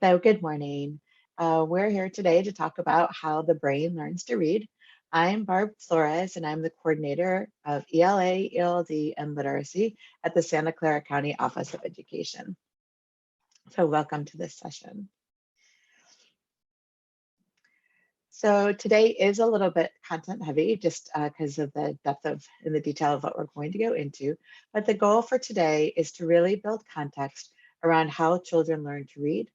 So good morning. We're here today to talk about how the brain learns to read. I'm Barb Flores, and I'm the coordinator of ELA, ELD, and literacy at the Santa Clara County Office of Education. So welcome to this session. So today is a little bit content heavy just because of the depth of and the detail of what we're going to go into. But the goal for today is to really build context around how children learn to read.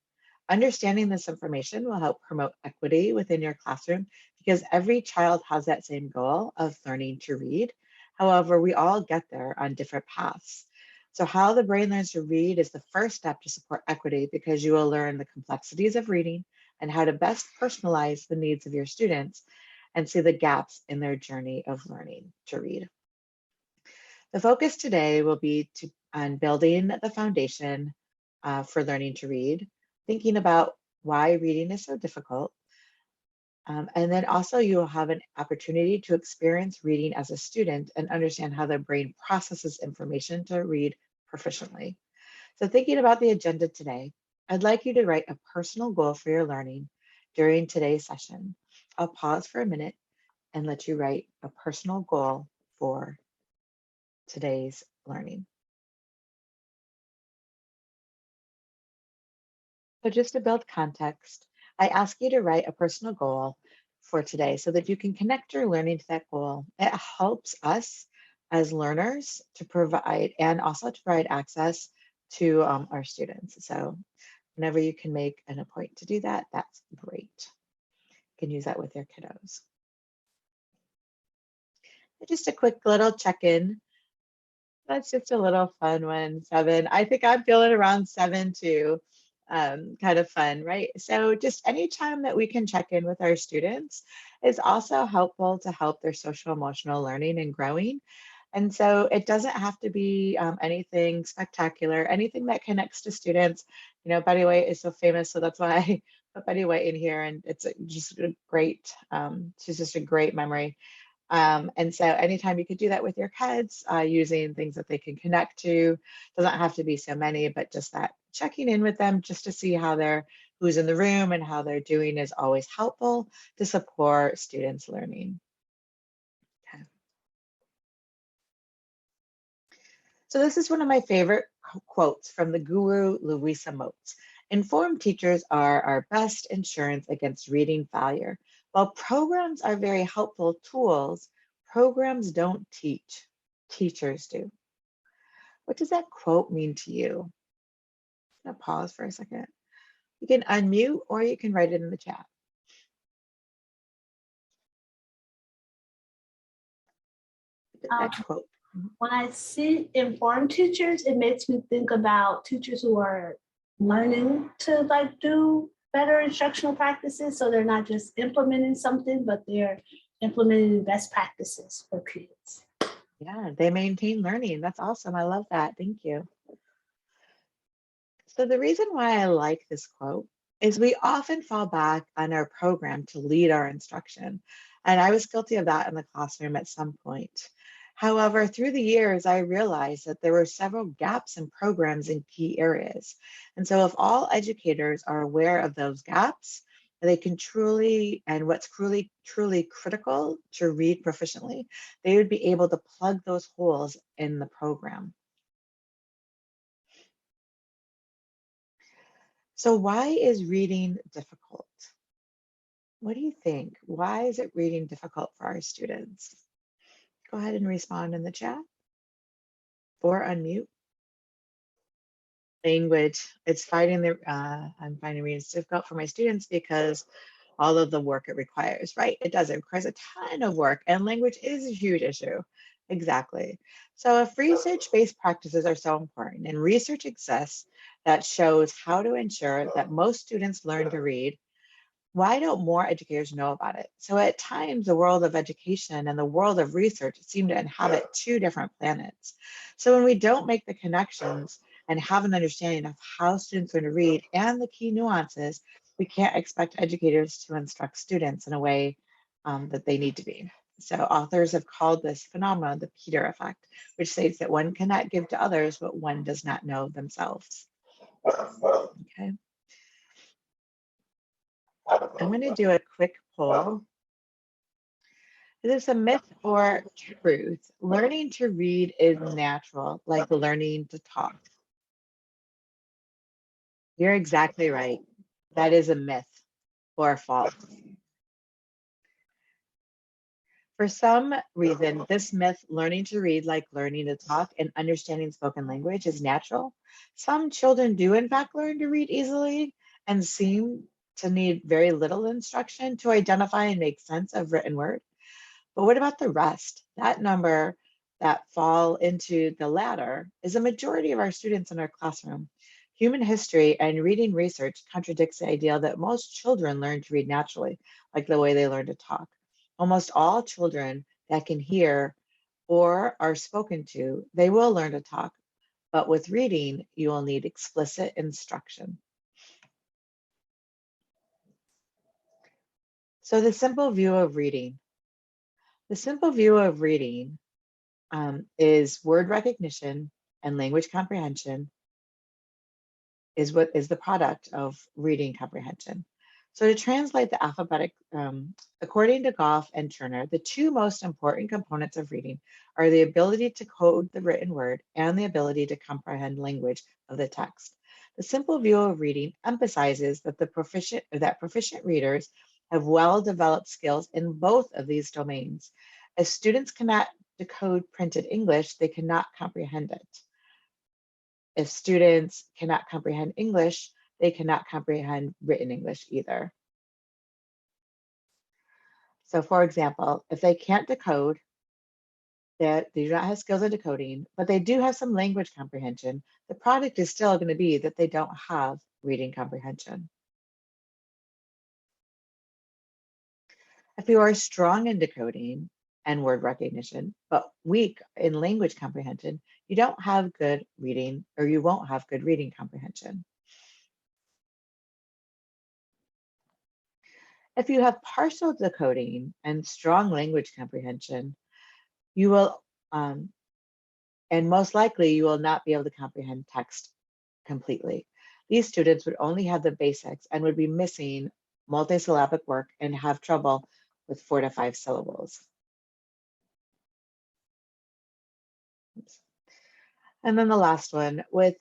Understanding this information will help promote equity within your classroom because every child has that same goal of learning to read. However, we all get there on different paths. So how the brain learns to read is the first step to support equity because you will learn the complexities of reading and how to best personalize the needs of your students and see the gaps in their journey of learning to read. The focus today will be on building the foundation for learning to read, thinking about why reading is so difficult. And then also you will have an opportunity to experience reading as a student and understand how the brain processes information to read proficiently. So thinking about the agenda today, I'd like you to write a personal goal for your learning during today's session. I'll pause for a minute and let you write a personal goal for today's learning. So just to build context, I ask you to write a personal goal for today so that you can connect your learning to that goal. It helps us as learners to provide and also to provide access to our students. So whenever you can make an a point to do that, that's great. You can use that with your kiddos. Just a quick little check-in. That's just a little fun one, 7. I think I'm feeling around 7 too. Kind of fun, right? So just anytime that we can check in with our students is also helpful to help their social emotional learning and growing. And so it doesn't have to be anything spectacular, anything that connects to students. You know, Betty White is so famous, so that's why I put Betty White in here, and it's just a great, she's just a great memory. And so anytime you could do that with your kids, using things that they can connect to, doesn't have to be so many, but just that checking in with them just to see how who's in the room and how they're doing is always helpful to support students' learning. Okay. So this is one of my favorite quotes from the guru Louisa Moats. Informed teachers are our best insurance against reading failure. While programs are very helpful tools, programs don't teach, teachers do. What does that quote mean to you? I'm gonna pause for a second. You can unmute or you can write it in the chat. That quote. When I see informed teachers, it makes me think about teachers who are learning to do better instructional practices. So they're not just implementing something, but they're implementing best practices for kids. Yeah, they maintain learning. That's awesome. I love that. Thank you. So the reason why I like this quote is we often fall back on our program to lead our instruction. And I was guilty of that in the classroom at some point. However, through the years, I realized that there were several gaps in programs in key areas. And so if all educators are aware of those gaps, they can truly, and what's truly critical to read proficiently, they would be able to plug those holes in the program. So why is reading difficult? What do you think? Why is it reading difficult for our students? Go ahead and respond in the chat or unmute. Language, it's I'm finding reading difficult for my students because all of the work it requires, right? It does, it requires a ton of work and language is a huge issue. Exactly. So if research-based practices are so important and research exists that shows how to ensure that most students learn to read, why don't more educators know about it? So at times, the world of education and the world of research seem to inhabit two different planets. So when we don't make the connections and have an understanding of how students learn to read and the key nuances, we can't expect educators to instruct students in a way that they need to be. So authors have called this phenomenon the Peter effect, which states that one cannot give to others what one does not know themselves. Okay. I'm going to do a quick poll. Is this a myth or truth? Learning to read is natural, like learning to talk. You're exactly right. That is a myth or false. For some reason, this myth, learning to read like learning to talk and understanding spoken language, is natural. Some children do, in fact, learn to read easily and seem to need very little instruction to identify and make sense of written word. But what about the rest? That number that fall into the latter is a majority of our students in our classroom. Human history and reading research contradicts the idea that most children learn to read naturally, like the way they learn to talk. Almost all children that can hear or are spoken to, they will learn to talk. But with reading, you will need explicit instruction. So the simple view of reading. The simple view of reading is word recognition and language comprehension is what is the product of reading comprehension. So to translate the alphabetic, according to Goff and Turner, the two most important components of reading are the ability to code the written word and the ability to comprehend language of the text. The simple view of reading emphasizes that proficient readers have well-developed skills in both of these domains. As students cannot decode printed English, they cannot comprehend it. If students cannot comprehend English, they cannot comprehend written English either. So for example, if they can't decode, that they do not have skills in decoding, but they do have some language comprehension, the product is still going to be that they don't have reading comprehension. If you are strong in decoding and word recognition, but weak in language comprehension, you don't have good reading, or you won't have good reading comprehension. If you have partial decoding and strong language comprehension, you will, and most likely you will not be able to comprehend text completely. These students would only have the basics and would be missing multisyllabic work and have trouble with 4 to 5 syllables. Oops. And then the last one, with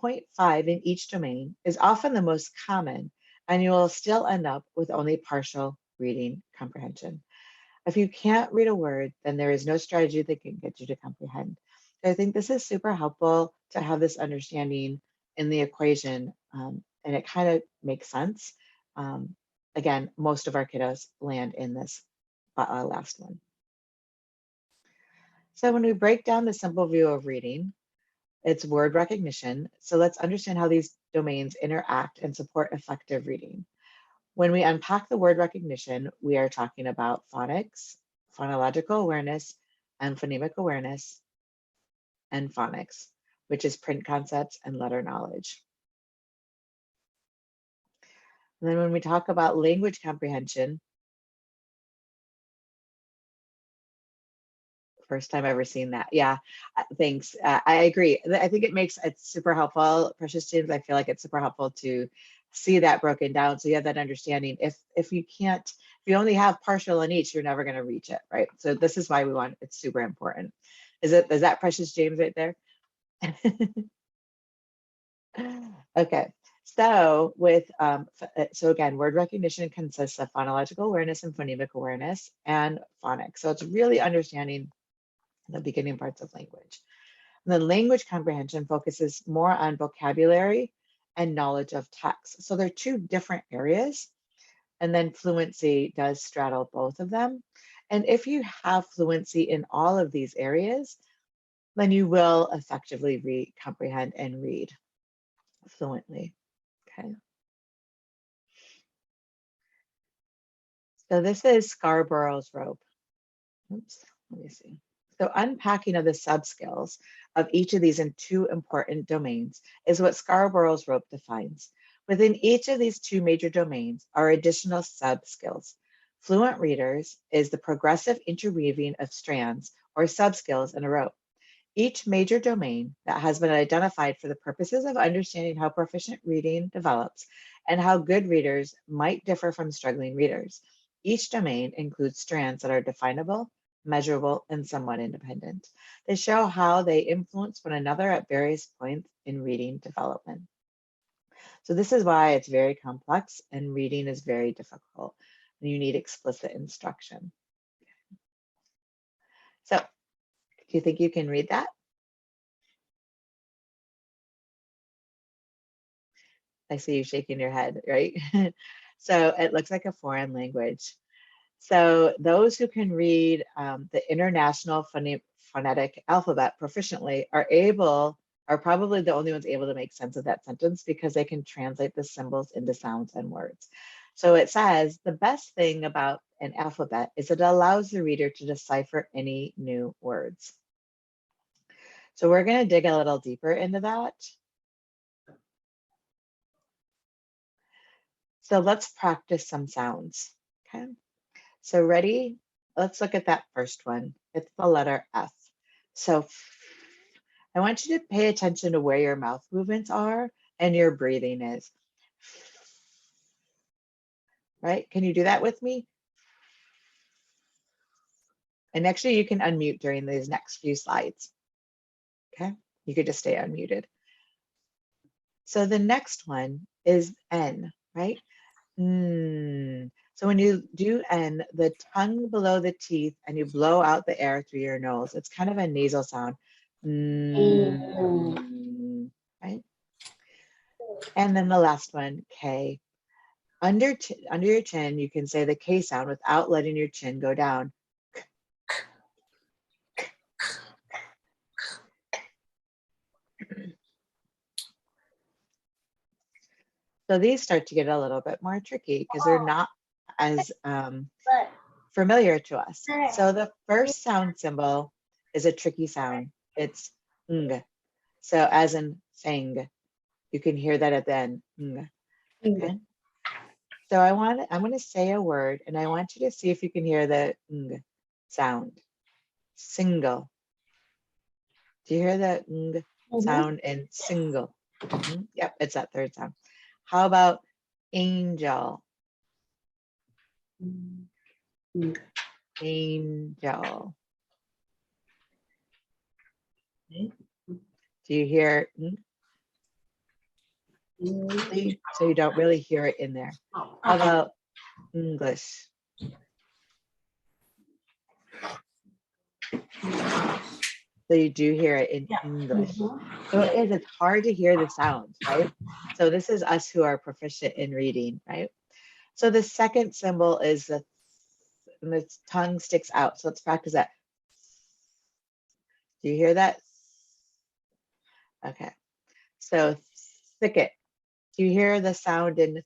0.5 in each domain, is often the most common, and you will still end up with only partial reading comprehension. If you can't read a word, then there is no strategy that can get you to comprehend. So I think this is super helpful to have this understanding in the equation, and it kind of makes sense. Again, most of our kiddos land in this last one. So when we break down the simple view of reading, it's word recognition. So let's understand how these domains interact and support effective reading. When we unpack the word recognition, we are talking about phonics, phonological awareness, and phonemic awareness, and phonics, which is print concepts and letter knowledge. And then when we talk about language comprehension, first time ever seen that. Yeah, thanks. I agree. I think it's super helpful. Precious James, I feel like it's super helpful to see that broken down so you have that understanding. If you only have partial in each, you're never going to reach it, right? So this is why it's super important. Is that Precious James right there? Okay. So so again, word recognition consists of phonological awareness and phonemic awareness and phonics. So it's really understanding the beginning parts of language. And then language comprehension focuses more on vocabulary and knowledge of text. So they're two different areas. And then fluency does straddle both of them. And if you have fluency in all of these areas, then you will effectively comprehend and read fluently. Okay. So this is Scarborough's rope. Oops, let me see. So unpacking of the subskills of each of these in two important domains is what Scarborough's rope defines. Within each of these two major domains are additional subskills. Fluent readers is the progressive interweaving of strands or subskills in a rope. Each major domain that has been identified for the purposes of understanding how proficient reading develops and how good readers might differ from struggling readers. Each domain includes strands that are definable, measurable, and somewhat independent. They show how they influence one another at various points in reading development. So this is why it's very complex and reading is very difficult. You need explicit instruction. So do you think you can read that? I see you shaking your head, right? So it looks like a foreign language. So those who can read the International Phonetic Alphabet proficiently are probably the only ones able to make sense of that sentence because they can translate the symbols into sounds and words. So it says, the best thing about an alphabet is it allows the reader to decipher any new words. So we're going to dig a little deeper into that. So let's practice some sounds, okay? So ready? Let's look at that first one. It's the letter F. So I want you to pay attention to where your mouth movements are and your breathing is. Right? Can you do that with me? And actually you can unmute during these next few slides. Okay? You could just stay unmuted. So the next one is N, right? So when you do N, the tongue below the teeth and you blow out the air through your nose. It's kind of a nasal sound. Right? And then the last one, K. Under your chin, you can say the K sound without letting your chin go down. So these start to get a little bit more tricky because they're not as familiar to us. So the first sound symbol is a tricky sound. It's ng. So as in sang, you can hear that at the end. Ng. Okay. So I'm going to say a word and I want you to see if you can hear the ng sound. Single. Do you hear the ng sound in single? Yep, it's that third sound. How about angel? Angel. Do you hear? So you don't really hear it in there. How about English? So you do hear it in English. So it's hard to hear the sounds, right? So this is us who are proficient in reading, right? So the second symbol is the tongue sticks out. So let's practice that. Do you hear that? Okay. So thicket. Do you hear the sound in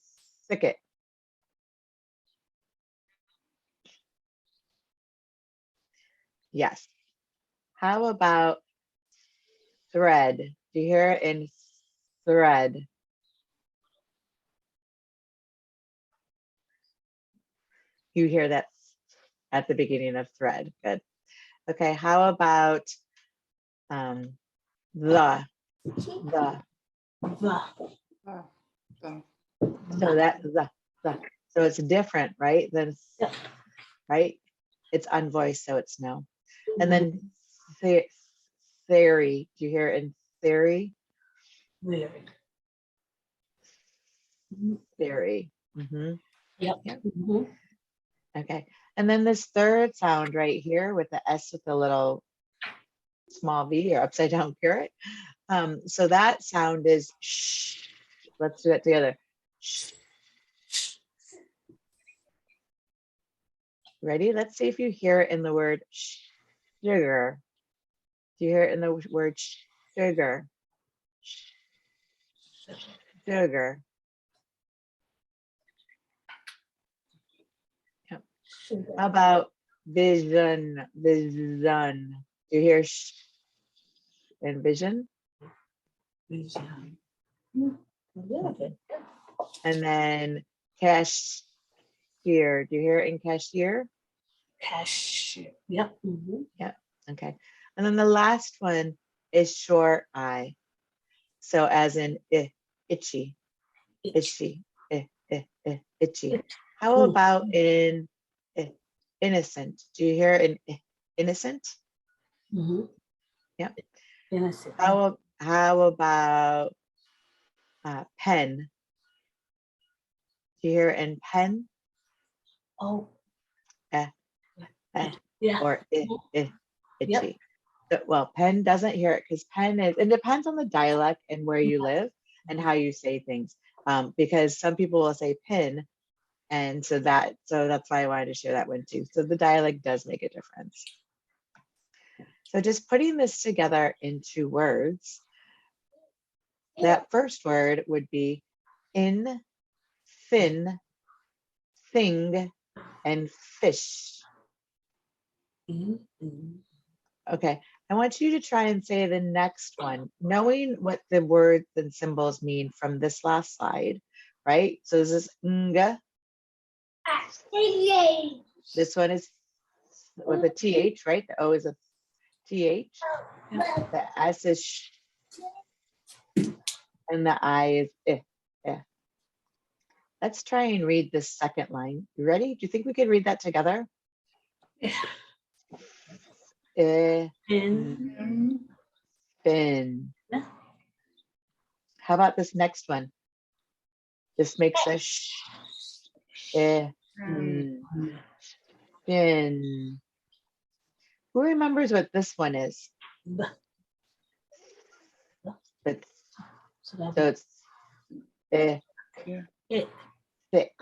thicket? Yes. How about thread? Do you hear it in thread? You hear that at the beginning of thread. Good. Okay, how about the. So that the. So it's different, right? Then right? It's unvoiced, so it's no. And then theory. Do you hear it in theory? Theory. Yep. Okay. And then this third sound right here with the S with the little small V or upside down caret. So that sound is shh. Let's do it together. Shh. Ready? Let's see if you hear it in the word sugar. Do you hear it in the word sugar? Sugar. Yep. How about vision? Vision. Do you hear sh in vision? Vision. And then cashier. Do you hear it in cashier? Cashier. Yep. Yep. Okay. And then the last one is short I. So as in itchy, itchy, itchy. How about in innocent? Do you hear an innocent? Mm-hmm. Yep. Innocent. How about pen? Do you hear in pen? Oh. Eh, Yeah. or itchy. Yep. Well, pen doesn't hear it because pen is, it depends on the dialect and where you live and how you say things. Because some people will say pin, and so that's why I wanted to share that one too. So the dialect does make a difference. So just putting this together into words, that first word would be in, fin, thing, and fish. Okay, I want you to try and say the next one, knowing what the words and symbols mean from this last slide, right? So this is nga. This one is with a TH, right? The O is a TH. The S is sh, and the I is eh. Let's try and read this second line. You ready? Do you think we could read that together? Fin. How about this next one? This makes a sh. Fin. Who remembers what this one is? It's, so it's thick. Thick.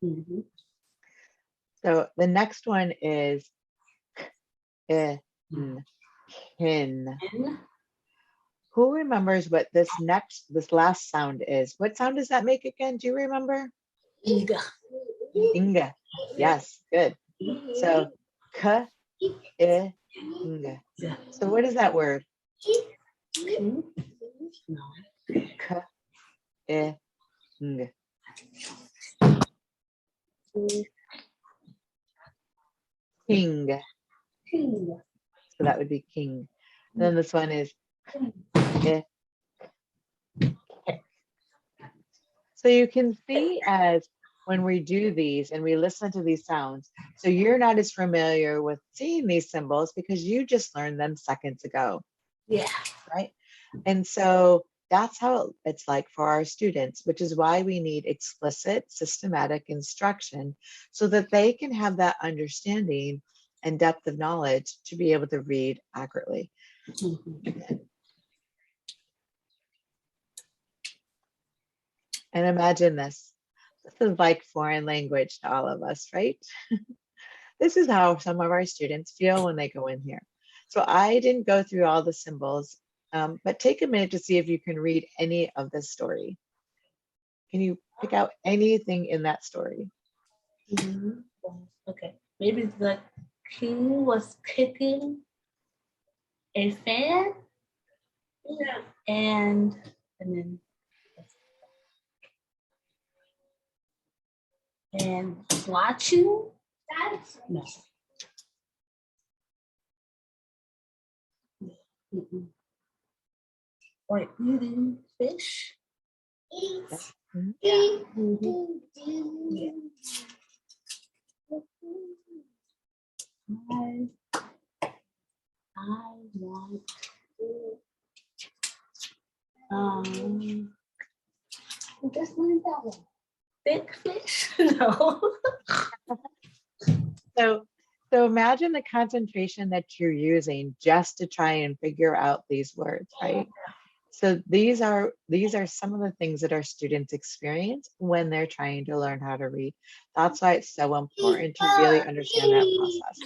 Mm-hmm. So the next one is kin. Who remembers what this last sound is? What sound does that make again? Do you remember? Inga. Inga. Yes, good. So k, I, inga. So what is that word? K, I, inga. King. So that would be king. And then this one is kick. So you can see as when we do these and we listen to these sounds, so you're not as familiar with seeing these symbols because you just learned them seconds ago. Yeah. Right. And so that's how it's like for our students, which is why we need explicit, systematic instruction so that they can have that understanding and depth of knowledge to be able to read accurately. And imagine this. This is like foreign language to all of us, right? This is how some of our students feel when they go in here. So I didn't go through all the symbols, but take a minute to see if you can read any of this story. Can you pick out anything in that story? Mm-hmm. Okay, maybe the king was kicking a fan. Yeah. And watching. No. Mm-mm. Or eating fish. Yes. Mhm. Yeah. Mm-hmm. Yeah. I want just learned that one. Thick fish? No. So imagine the concentration that you're using just to try and figure out these words, right? So these are some of the things that our students experience when they're trying to learn how to read. That's why it's so important to really understand that process.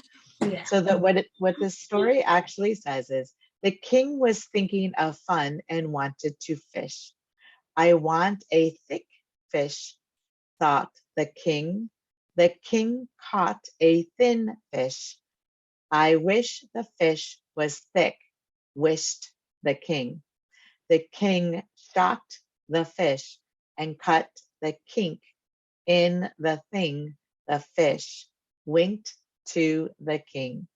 Yeah. So that what this story actually says is the king was thinking of fun and wanted to fish. I want a thick fish, thought the king. The king caught a thin fish. I wish the fish was thick, wished the king. The king shot the fish and cut the kink in the thing. The fish winked to the king.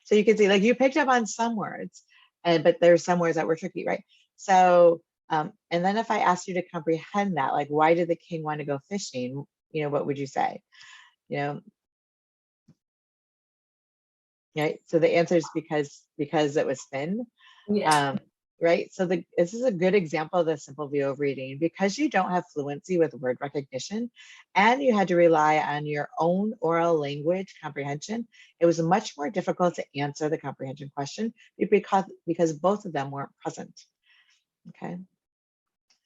So you can see, like, you picked up on some words, but there's some words that were tricky, right? So, and then if I asked you to comprehend that, like, why did the king want to go fishing? What would you say? You know, right? So the answer is because it was thin. Yeah. Right? So this is a good example of the simple view of reading. Because you don't have fluency with word recognition and you had to rely on your own oral language comprehension, it was much more difficult to answer the comprehension question because both of them weren't present. Okay.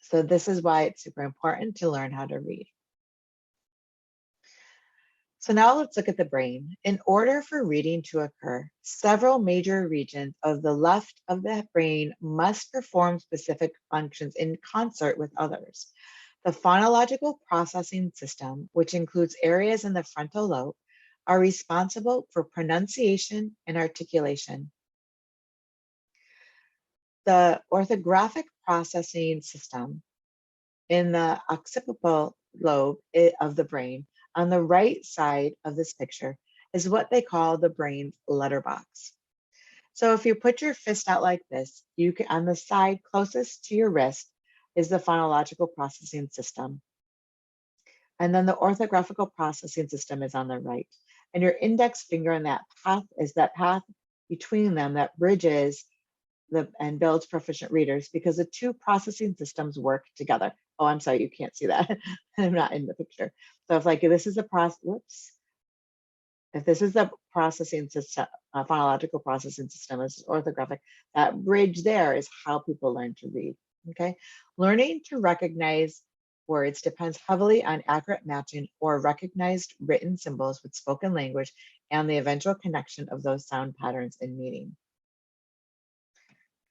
So this is why it's super important to learn how to read. So now let's look at the brain. In order for reading to occur, several major regions of the left of the brain must perform specific functions in concert with others. The phonological processing system, which includes areas in the frontal lobe, are responsible for pronunciation and articulation. The orthographic processing system in the occipital lobe of the brain on the right side of this picture is what they call the brain's letterbox. So if you put your fist out like this, you can, on the side closest to your wrist is the phonological processing system. And then the orthographical processing system is on the right. And your index finger in that path is that path between them that bridges and builds proficient readers, because the two processing systems work together. Oh, I'm sorry, you can't see that. I'm not in the picture. So if like this is a if this is the processing system, phonological processing system, this is orthographic, that bridge there is how people learn to read. Okay. Learning to recognize words depends heavily on accurate matching or recognized written symbols with spoken language and the eventual connection of those sound patterns in meaning.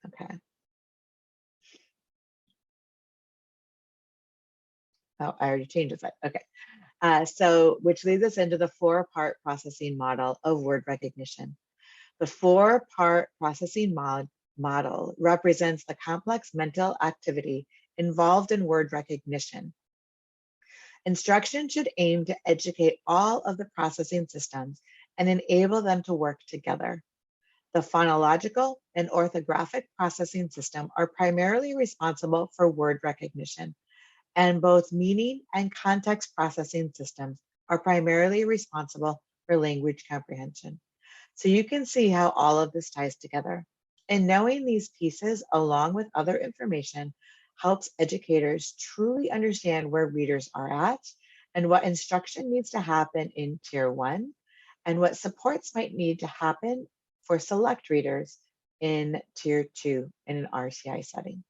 Okay. Oh, I already changed the slide. Okay. So, which leads us into the four-part processing model of word recognition. The four-part processing model represents the complex mental activity involved in word recognition. Instruction should aim to educate all of the processing systems and enable them to work together. The phonological and orthographic processing system are primarily responsible for word recognition, and both meaning and context processing systems are primarily responsible for language comprehension. So you can see how all of this ties together. And knowing these pieces along with other information helps educators truly understand where readers are at and what instruction needs to happen in Tier 1 and what supports might need to happen for select readers in Tier 2 in an RCI setting.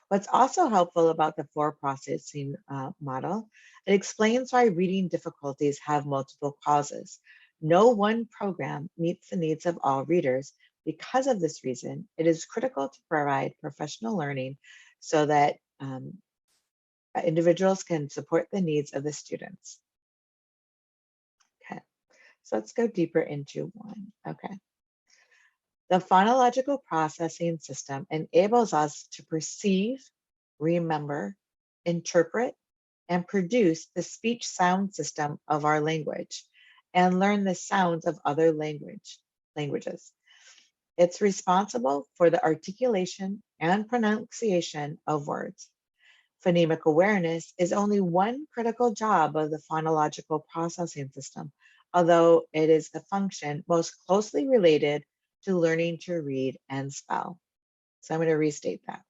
What's also helpful about the four processing model, it explains why reading difficulties have multiple causes. No one program meets the needs of all readers. Because of this reason, it is critical to provide professional learning so that individuals can support the needs of the students. Okay, so let's go deeper into one. Okay. The phonological processing system enables us to perceive, remember, interpret, and produce the speech sound system of our language and learn the sounds of other languages. It's responsible for the articulation and pronunciation of words. Phonemic awareness is only one critical job of the phonological processing system, although it is the function most closely related to learning to read and spell. So I'm going to restate that.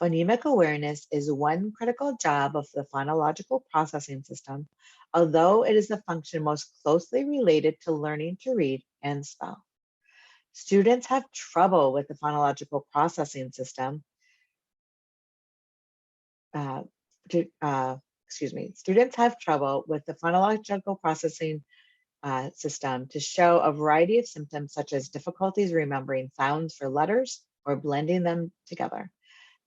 Phonemic awareness is one critical job of the phonological processing system, although it is the function most closely related to learning to read and spell. Students have trouble with the phonological processing system. Students have trouble with the phonological processing system to show a variety of symptoms such as difficulties remembering sounds for letters or blending them together,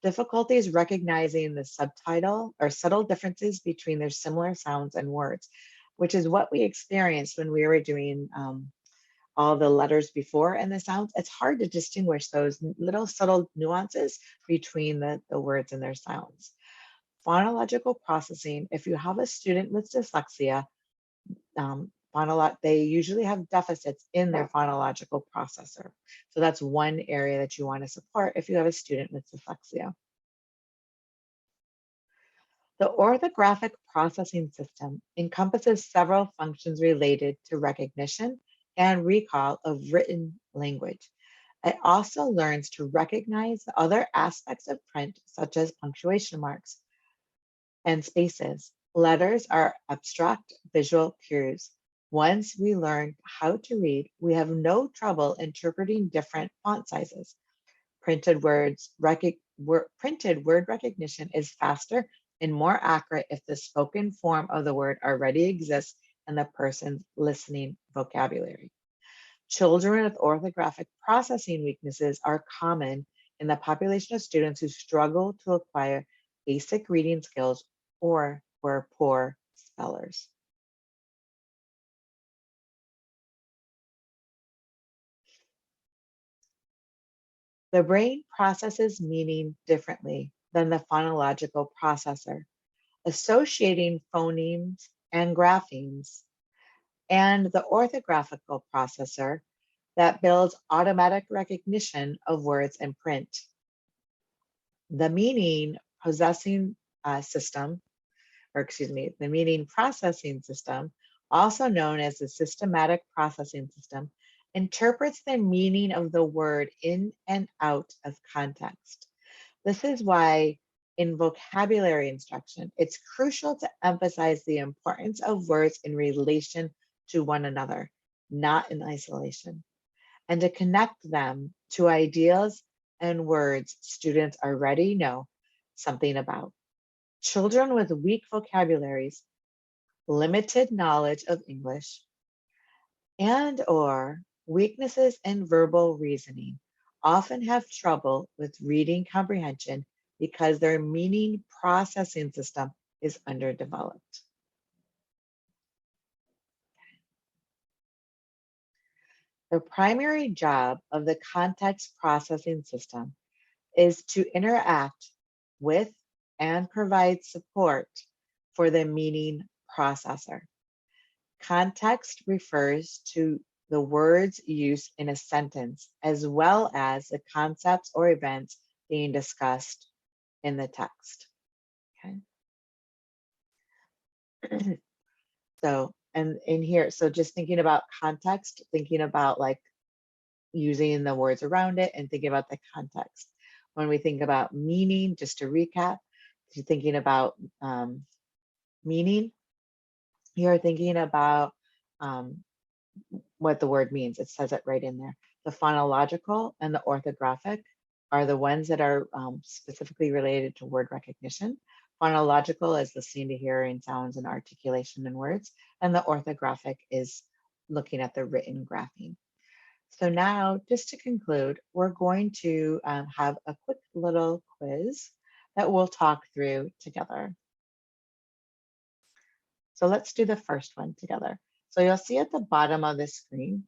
difficulties recognizing the subtitle or subtle differences between their similar sounds and words, which is what we experienced when we were doing all the letters before and the sounds. It's hard to distinguish those little subtle nuances between the words and their sounds. Phonological processing, if you have a student with dyslexia, they usually have deficits in their phonological processor. So that's one area that you want to support if you have a student with dyslexia. The orthographic processing system encompasses several functions related to recognition and recall of written language. It also learns to recognize other aspects of print, such as punctuation marks and spaces. Letters are abstract visual cues. Once we learn how to read, we have no trouble interpreting different font sizes. Printed word recognition is faster and more accurate if the spoken form of the word already exists in the person's listening vocabulary. Children with orthographic processing weaknesses are common in the population of students who struggle to acquire basic reading skills or who are poor spellers. The brain processes meaning differently than the phonological processor, associating phonemes and graphemes, and the orthographical processor that builds automatic recognition of words in print. The meaning possessing system, the meaning processing system, also known as the systematic processing system, interprets the meaning of the word in and out of context. This is why in vocabulary instruction, it's crucial to emphasize the importance of words in relation to one another, not in isolation, and to connect them to ideas and words students already know something about. Children with weak vocabularies, limited knowledge of English, and/or weaknesses in verbal reasoning often have trouble with reading comprehension because their meaning processing system is underdeveloped. The primary job of the context processing system is to interact with and provide support for the meaning processor. Context refers to the words used in a sentence, as well as the concepts or events being discussed in the text. Okay. So, and in here, so just thinking about context, thinking about like using the words around it and thinking about the context. When we think about meaning, just to recap, you're thinking about meaning, you're thinking about what the word means. It says it right in there. The phonological and the orthographic are the ones that are specifically related to word recognition. Phonological is listening to hearing sounds and articulation in words, and the orthographic is looking at the written graphing. So now, just to conclude, we're going to have a quick little quiz that we'll talk through together. So let's do the first one together. So you'll see at the bottom of the screen,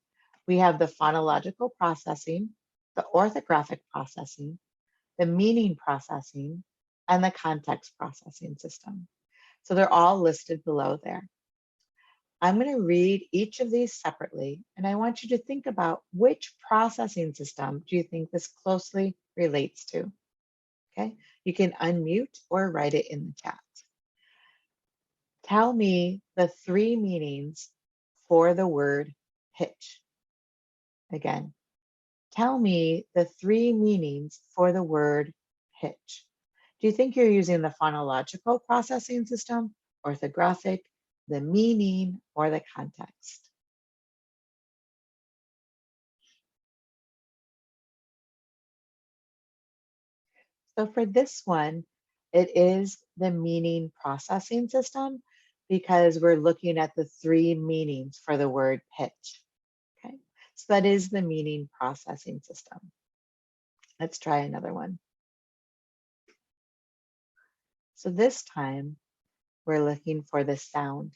we have the phonological processing, the orthographic processing, the meaning processing, and the context processing system. So they're all listed below there. I'm going to read each of these separately, and I want you to think about which processing system do you think this closely relates to? Okay, you can unmute or write it in the chat. Tell me the 3 meanings for the word pitch. Again, tell me the 3 meanings for the word pitch. Do you think you're using the phonological processing system, orthographic, the meaning, or the context? So for this one, it is the meaning processing system because we're looking at the 3 meanings for the word pitch. Okay, so that is the meaning processing system. Let's try another one. So this time we're looking for the sound.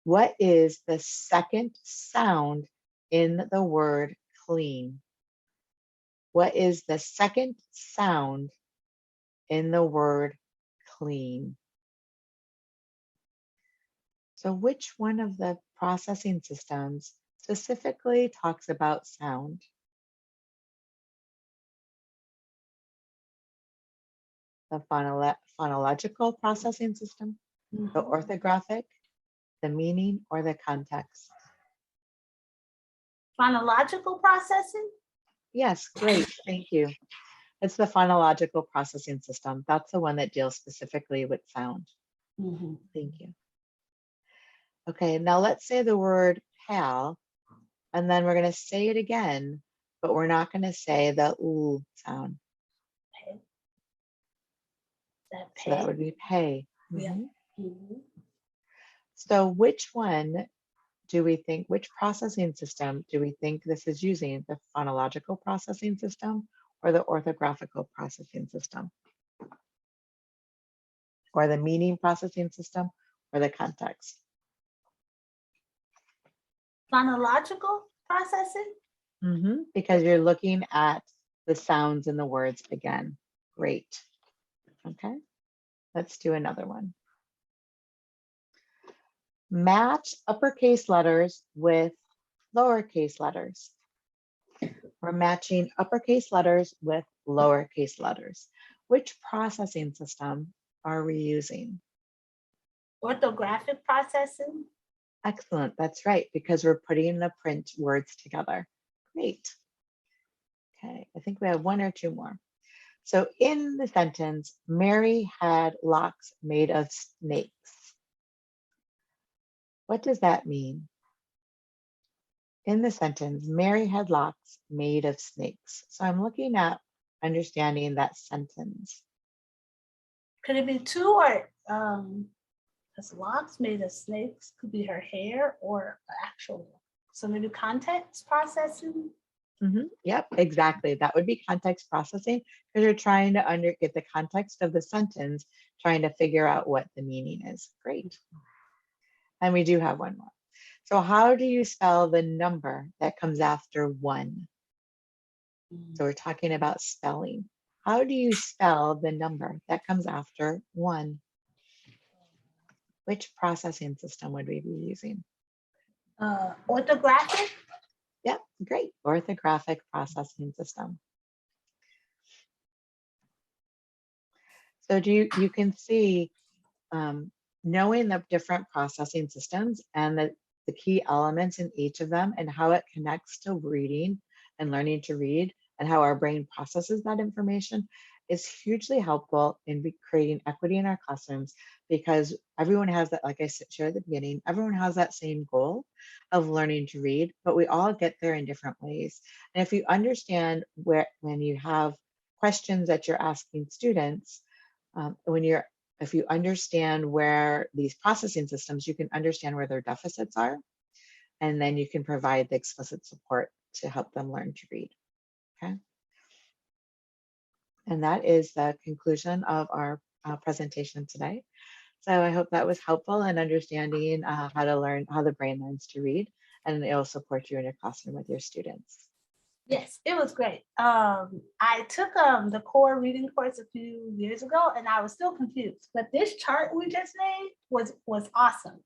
What is the second sound in the word clean? What is the second sound in the word clean? So which one of the processing systems specifically talks about sound? The phonological processing system, the Mhm. orthographic, the meaning, or the context? Phonological processing? Yes, great. Thank you. It's the phonological processing system. That's the one that deals specifically with sound. Mhm. Thank you. Okay, now let's say the word pal, and then we're going to say it again, but we're not going to say the ooh sound. Pay. That So that pay? would be pay. Yeah. Mhm. Mhm. So which one do we think, which processing system do we think this is using? The phonological processing system or the orthographical processing system? Or the meaning processing system or the context? Phonological processing? Because you're looking at the sounds in the words again. Great. Okay, let's do another one. Match uppercase letters with lowercase letters. We're matching uppercase letters with lowercase letters. Which processing system are we using? Orthographic processing? Excellent, that's right, because we're putting the print words together. Great. Okay, I think we have one or two more. So in the sentence, Mary had locks made of snakes. What does that mean? In the sentence, Mary had locks made of snakes. So I'm looking at understanding that sentence. Could it be two or because locks made of snakes could be her hair or actual. So maybe context processing. Yep, exactly. That would be context processing because you're trying to get the context of the sentence, trying to figure out what the meaning is. Great. And we do have one more. So how do you spell the number that comes after one? So we're talking about spelling. How do you spell the number that comes after one? Which processing system would we be using? Orthographic. Yep, great. Orthographic processing system. So you can see knowing the different processing systems and the key elements in each of them and how it connects to reading and learning to read and how our brain processes that information is hugely helpful in creating equity in our classrooms because everyone has that, like I shared at the beginning, everyone has that same goal of learning to read, but we all get there in different ways. And if you understand when you have questions that you're asking students, if you understand where these processing systems, you can understand where their deficits are, and then you can provide the explicit support to help them learn to read. Okay. And that is the conclusion of our presentation today. So I hope that was helpful in understanding how the brain learns to read, and it will support you in your classroom with your students. Yes, it was great. I took the core reading course a few years ago and I was still confused, but this chart we just made was awesome.